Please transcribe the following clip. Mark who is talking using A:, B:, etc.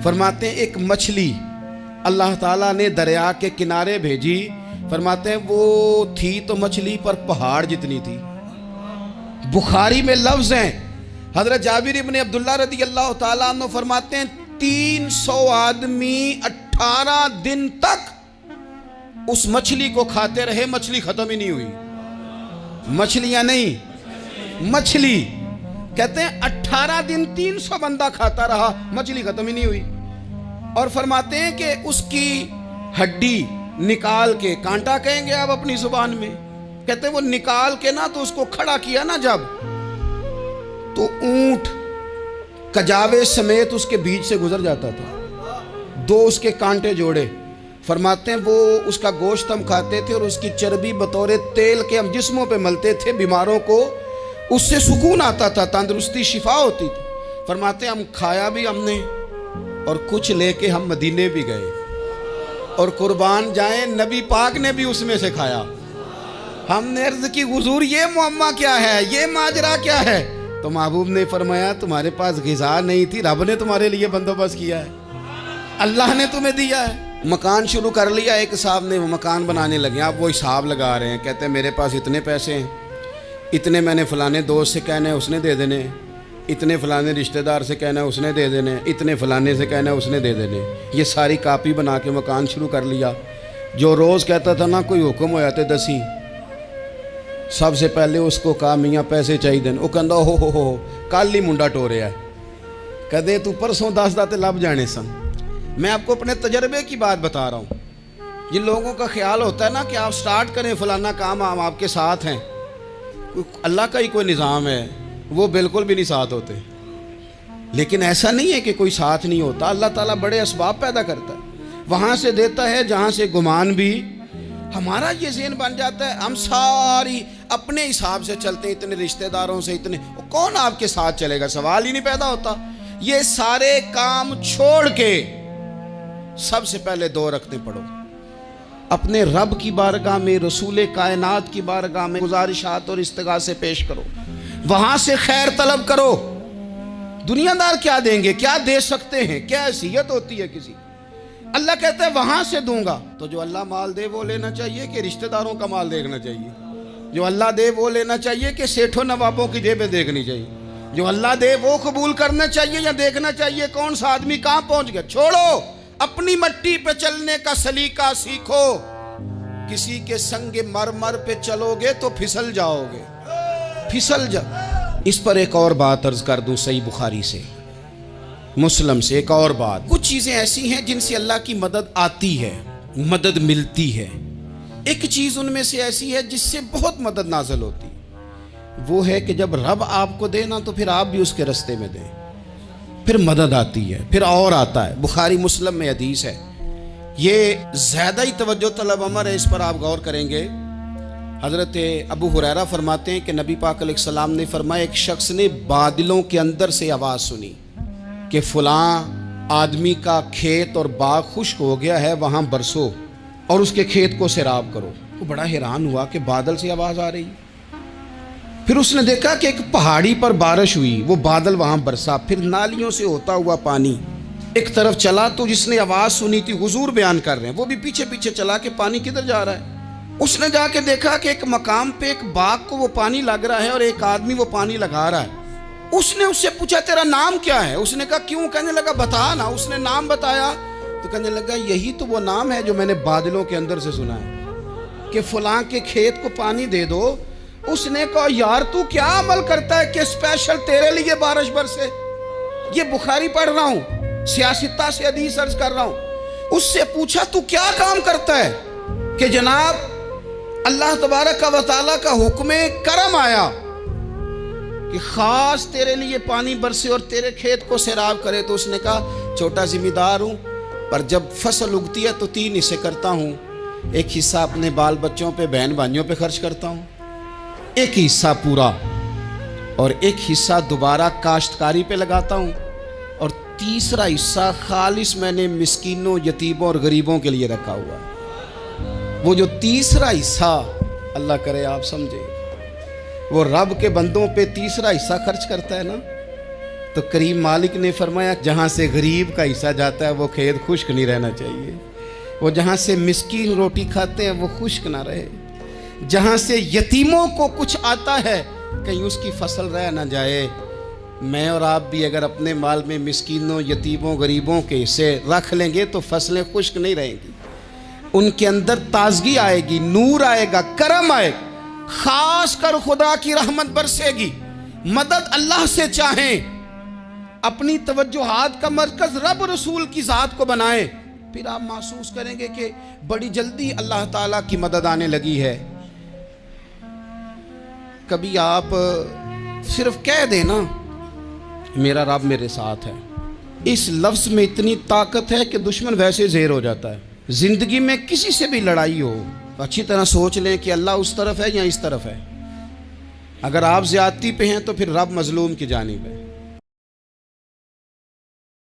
A: فرماتے ہیں ایک مچھلی اللہ تعالیٰ نے دریا کے کنارے بھیجی. فرماتے ہیں وہ تھی تو مچھلی پر پہاڑ جتنی تھی. بخاری میں لفظ ہیں, حضرت جابر ابن عبداللہ رضی اللہ تعالیٰ عنہ فرماتے ہیں 300 آدمی 18 دن تک اس مچھلی کو کھاتے رہے, مچھلی ختم ہی نہیں ہوئی. مچھلیاں نہیں, مچھلی. کہتے ہیں 18 دن 300 بندہ کھاتا رہا, مچھلی ختم ہی نہیں ہوئی. اور فرماتے ہیں کہ اس کی ہڈی نکال کے, کانٹا کہیں گے آپ اپنی زبان میں, کہتے ہیں وہ نکال کے نا تو اس کو کھڑا کیا نا جب, تو اونٹ کجاوے سمیت اس کے بیچ سے گزر جاتا تھا. 2 اس کے کانٹے جوڑے. فرماتے ہیں وہ اس کا گوشت ہم کھاتے تھے اور اس کی چربی بطور تیل کے ہم جسموں پہ ملتے تھے. بیماروں کو اس سے سکون آتا تھا, تندرستی شفا ہوتی تھی. فرماتے ہیں ہم کھایا بھی ہم نے, اور کچھ لے کے ہم مدینے بھی گئے, اور قربان جائیں نبی پاک نے بھی اس میں سے کھایا. ہم نے عرض کی حضور یہ معمہ کیا ہے, یہ ماجرا کیا ہے؟ تو محبوب نے فرمایا تمہارے پاس غذا نہیں تھی, رب نے تمہارے لیے بندوبست کیا ہے, اللہ نے تمہیں دیا ہے. مکان شروع کر لیا, ایک صاحب نے وہ مکان بنانے لگے. آپ وہ حساب لگا رہے ہیں, کہتے ہیں میرے پاس اتنے پیسے ہیں, اتنے میں نے فلانے دوست سے کہنا ہے اس نے دے دینے, اتنے فلانے رشتہ دار سے کہنا ہے اس نے دے دینے, اتنے فلانے سے کہنا ہے اس نے دے دینے. یہ ساری کاپی بنا کے مکان شروع کر لیا. جو روز کہتا تھا نا کوئی حکم ہو جاتے 10 ہی, سب سے پہلے اس کو کہا میاں پیسے چاہیے دین. وہ کہندا ہو کل ہی منڈا ٹوریا ہے, کہتے تو پرسوں 10 داتے لب جانے سن. میں آپ کو اپنے تجربے کی بات بتا رہا ہوں. جن لوگوں کا خیال ہوتا ہے نا کہ آپ سٹارٹ کریں فلانا کام, ہم آپ کے ساتھ ہیں, اللہ کا ہی کوئی نظام ہے, وہ بالکل بھی نہیں ساتھ ہوتے. لیکن ایسا نہیں ہے کہ کوئی ساتھ نہیں ہوتا. اللہ تعالیٰ بڑے اسباب پیدا کرتا ہے, وہاں سے دیتا ہے جہاں سے گمان بھی. ہمارا یہ ذہن بن جاتا ہے ہم ساری اپنے حساب سے چلتے ہیں, اتنے رشتہ داروں سے اتنے, کون آپ کے ساتھ چلے گا, سوال ہی نہیں پیدا ہوتا. یہ سارے کام چھوڑ کے سب سے پہلے 2 رکعتیں پڑھو, اپنے رب کی بارگاہ میں, رسول کائنات کی بارگاہ میں گزارشات اور استغاثے پیش کرو, وہاں سے خیر طلب کرو. دنیا دار کیا دیں گے, کیا دے سکتے ہیں, کیا حیثیت ہوتی ہے کسی. اللہ کہتا ہے وہاں سے دوں گا. تو جو اللہ مال دے وہ لینا چاہیے کہ رشتہ داروں کا مال دیکھنا چاہیے؟ جو اللہ دے وہ لینا چاہیے کہ سیٹھوں نوابوں کی جیبیں دیکھنی چاہیے؟ جو اللہ دے وہ قبول کرنا چاہیے یا دیکھنا چاہیے کون سا آدمی کہاں پہنچ گیا؟ چھوڑو, اپنی مٹی پہ چلنے کا سلیقہ سیکھو. کسی کے سنگ مرمر پہ چلو گے تو پھسل جاؤ گے, پھسل جاؤ. اس پر ایک اور بات عرض کر دوں, صحیح بخاری سے, مسلم سے ایک اور بات. کچھ چیزیں ایسی ہیں جن سے اللہ کی مدد آتی ہے, مدد ملتی ہے. ایک چیز ان میں سے ایسی ہے جس سے بہت مدد نازل ہوتی, وہ ہے کہ جب رب آپ کو دے نا تو پھر آپ بھی اس کے رستے میں دیں, پھر مدد آتی ہے, پھر اور آتا ہے. بخاری مسلم میں حدیث ہے, یہ زیادہ ہی توجہ طلب امر ہے, اس پر آپ غور کریں گے. حضرت ابو ہریرہ فرماتے ہیں کہ نبی پاک علیہ السلام نے فرمایا ایک شخص نے بادلوں کے اندر سے آواز سنی کہ فلاں آدمی کا کھیت اور باغ خشک ہو گیا ہے, وہاں برسو اور اس کے کھیت کو سیراب کرو. وہ بڑا حیران ہوا کہ بادل سے آواز آ رہی. پھر اس نے دیکھا کہ ایک پہاڑی پر بارش ہوئی, وہ بادل وہاں برسا, پھر نالیوں سے ہوتا ہوا پانی ایک طرف چلا. تو جس نے آواز سنی تھی, حضور بیان کر رہے ہیں, وہ بھی پیچھے پیچھے چلا کہ پانی کدھر جا رہا ہے. اس نے جا کے دیکھا کہ ایک مقام پہ ایک باغ کو وہ پانی لگ رہا ہے اور ایک آدمی وہ پانی لگا رہا ہے. اس نے اس سے پوچھا تیرا نام کیا ہے؟ اس نے کہا کیوں؟ کہنے لگا بتا نا. اس نے نام بتایا تو کہنے لگا یہی تو وہ نام ہے جو میں نے بادلوں کے اندر سے سنا ہے کہ فلاں کے کھیت کو پانی دے دو. اس نے کہا یار تو کیا عمل کرتا ہے کہ اسپیشل تیرے لیے بارش برسے. یہ بخاری پڑھ رہا ہوں, سیاستہ سے حدیث عرض کر رہا ہوں. اس سے پوچھا تو کیا کام کرتا ہے کہ جناب اللہ تبارک و تعالیٰ کا حکم کرم آیا کہ خاص تیرے لیے پانی برسے اور تیرے کھیت کو سیراب کرے. تو اس نے کہا چھوٹا ذمہ دار ہوں, پر جب فصل اگتی ہے تو 3 حصے کرتا ہوں. ایک حصہ اپنے بال بچوں پہ, بہن بھائیوں پہ خرچ کرتا ہوں, ایک حصہ پورا, اور ایک حصہ دوبارہ کاشتکاری پہ لگاتا ہوں, اور تیسرا حصہ خالص میں نے مسکینوں, یتیموں اور غریبوں کے لیے رکھا ہوا. وہ جو تیسرا حصہ, اللہ کرے آپ سمجھے, وہ رب کے بندوں پہ تیسرا حصہ خرچ کرتا ہے نا, تو کریم مالک نے فرمایا جہاں سے غریب کا حصہ جاتا ہے وہ کھیت خشک نہیں رہنا چاہیے، وہ جہاں سے مسکین روٹی کھاتے ہیں وہ خشک نہ رہے، جہاں سے یتیموں کو کچھ آتا ہے کہیں اس کی فصل رہ نہ جائے۔ میں اور آپ بھی اگر اپنے مال میں مسکینوں، یتیموں، غریبوں کے حصے رکھ لیں گے تو فصلیں خشک نہیں رہیں گی، ان کے اندر تازگی آئے گی، نور آئے گا، کرم آئے گا، خاص کر خدا کی رحمت برسے گی۔ مدد اللہ سے چاہیں، اپنی توجہات کا مرکز رب رسول کی ذات کو بنائیں، پھر آپ محسوس کریں گے کہ بڑی جلدی اللہ تعالیٰ کی مدد آنے لگی ہے۔ کبھی آپ صرف کہہ دیں نا میرا رب میرے ساتھ ہے، اس لفظ میں اتنی طاقت ہے کہ دشمن ویسے زہر ہو جاتا ہے۔ زندگی میں کسی سے بھی لڑائی ہو اچھی طرح سوچ لیں کہ اللہ اس طرف ہے یا اس طرف ہے۔ اگر آپ زیادتی پہ ہیں تو پھر رب مظلوم کی جانب ہے۔